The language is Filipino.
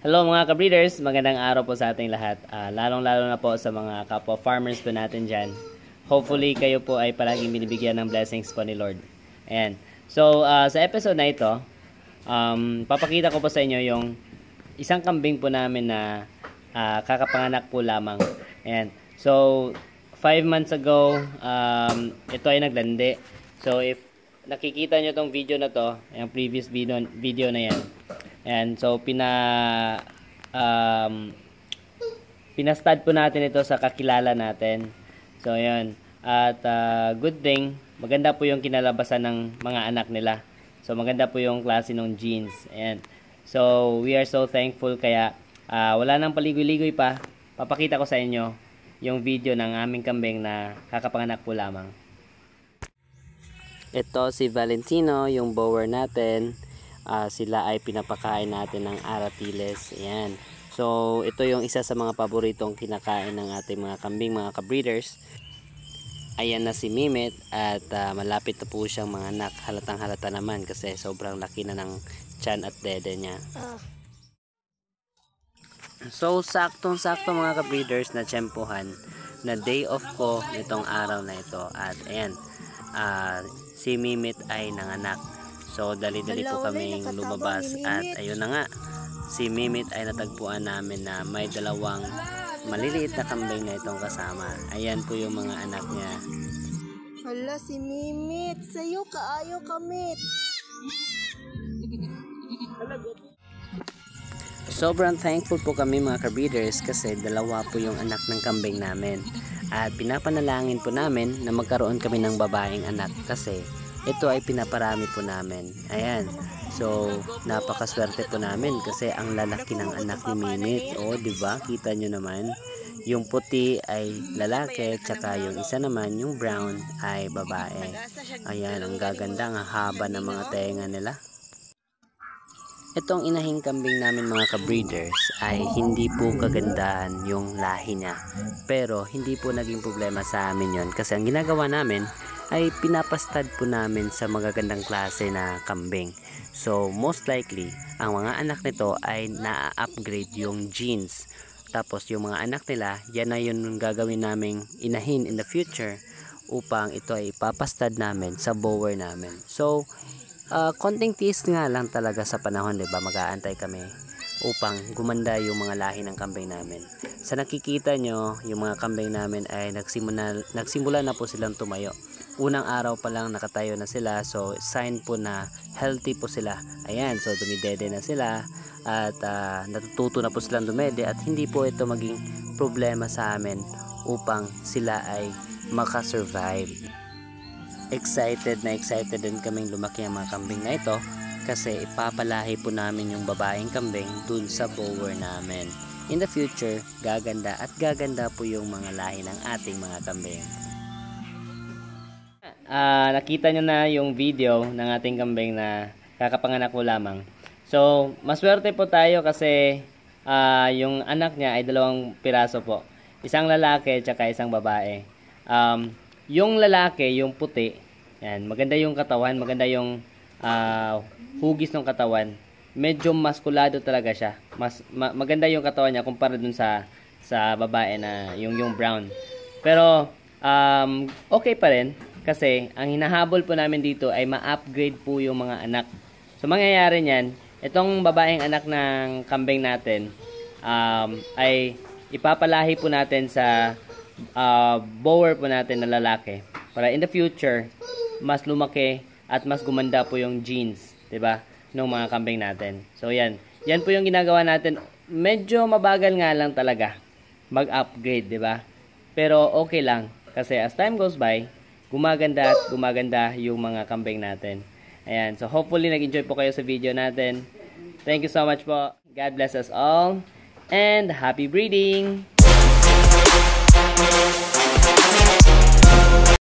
Hello mga ka-breeders, magandang araw po sa ating lahat. Lalong-lalo na po sa mga kapwa farmers po natin dyan. Hopefully kayo po ay palaging binibigyan ng blessings po ni Lord. Ayan. So sa episode na ito, papakita ko po sa inyo yung isang kambing po namin na kakapanganak po lamang. Ayan. So 5 months ago, ito ay naglandi. So if nakikita nyo tong video na to, yung previous video na yan. And so pinastad po natin ito sa kakilala natin. So yun. At good thing, maganda po yung kinalabasan ng mga anak nila. So maganda po yung klase ng genes. Ayan. So we are so thankful, kaya wala nang paligoy-ligoy pa. Papakita ko sa inyo yung video ng aming kambing na kakapanganak po lamang. Ito si Valentino, yung bower natin. Sila ay pinapakain natin ng Aratiles. Ayan. So ito yung isa sa mga paboritong kinakain ng ating mga kambing, mga ka-breeders. Ayan na si Mimit at malapit na po siyang mga anak. Halatang halata naman kasi sobrang laki na ng tiyan at dede niya. So saktong sakto mga ka-breeders na tiyempohan na day off ko nitong araw na ito. At ayan, si Mimit ay nanganak. So dali-dali po kaming lumabas at ayun na nga, si Mimit ay natagpuan namin na may dalawang maliliit na kambing na itong kasama. Ayan po yung mga anak niya. Hala, si Mimit, sa'yo kaayo kamit. Sobrang thankful po kami mga ka-breeders kasi dalawa po yung anak ng kambing namin. At pinapanalangin po namin na magkaroon kami ng babaeng anak kasi ito ay pinaparami po namin. Ayan. So, napakaswerte po namin kasi ang lalaki ng anak ni Mimit. O, diba? Kita nyo naman. Yung puti ay lalaki, tsaka yung isa naman, yung brown, ay babae. Ayan, ang gaganda, ang haba ng mga tenga nila. Itong inahing kambing namin mga ka-breeders ay hindi po kagandahan yung lahi niya. Pero hindi po naging problema sa amin yon kasi ang ginagawa namin ay pinapastad po namin sa magagandang klase na kambing. So most likely, ang mga anak nito ay na-upgrade yung genes. Tapos yung mga anak nila, yan na yun gagawin naming inahin in the future upang ito ay ipapastad namin sa bower namin. So konting tiis nga lang talaga sa panahon, diba? Mag-aantay kami upang gumanda yung mga lahi ng kambing namin. Sa nakikita nyo, yung mga kambing namin ay nagsimula na po silang tumayo. Unang araw pa lang nakatayo na sila, so sign po na healthy po sila. Ayan, so dumidede na sila at natututo na po silang dumede at hindi po ito maging problema sa amin upang sila ay makasurvive. Excited din kaming lumaki ang mga kambing na ito kasi ipapalahi po namin yung babaeng kambing dun sa bower namin. In the future, gaganda at gaganda po yung mga lahi ng ating mga kambing. Nakita nyo na yung video ng ating kambing na kakapanganak po lamang. So, maswerte po tayo kasi yung anak niya ay 2 piraso po. Isang lalaki at isang babae. Yung lalaki, yung puti, yan, maganda yung katawan, maganda yung hugis ng katawan. Medyo maskulado talaga siya. Maganda yung katawan niya kumpara dun sa babae na yung brown. Pero okay pa rin kasi ang hinahabol po namin dito ay ma-upgrade po yung mga anak. So mangyayari niyan, itong babaeng anak ng kambing natin ay ipapalahi po natin sa bower po natin na lalaki para in the future mas lumaki at mas gumanda po yung genes, 'di ba, ng mga kambing natin. So yan po yung ginagawa natin. Medyo mabagal nga lang talaga mag-upgrade, 'di ba? Pero okay lang kasi as time goes by, gumaganda at gumaganda yung mga kambing natin. Ayan, so hopefully nag-enjoy po kayo sa video natin. Thank you so much po. God bless us all and happy breeding.